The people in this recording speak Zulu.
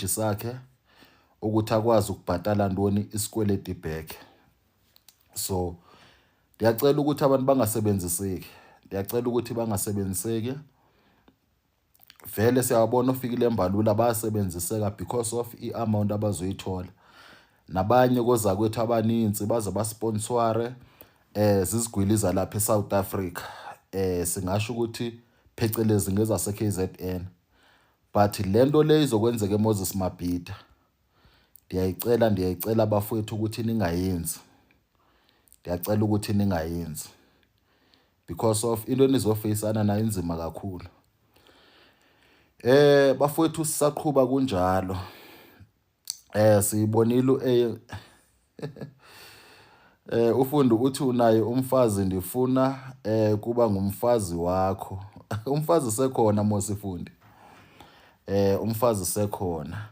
sakhe ukuthi akwazi ukubhatala ntoni isikweleti back. So ndiyacela ukuthi abantu bangasebenziseki, ndiyacela ukuthi bangasebenziseki. Vele siyabona ofikile embalula bayasebenziseka because of i-amount abazoyithola. Nabanye koza kwethu abaninzi baze basponsore zizigwili zalapha eSouth Africa. Singasho ukuthi phecelezi ngezase KZN. But lento le izokwenzeka eMoses Mabhida. Ndiyayicela abafowethu ukuthi ningayenzi. Ndiyacela ukuthi ningayenzi. Because of into enizofeyisana nayo inzima kakhulu. Bafowethu sisaqhubha kunjalo. Siyibonile ufundo uthi unaye umfazi ndifuna kuba ngumfazi wakho. Umfazi sekhona mosifundi. Umfazi sekhona.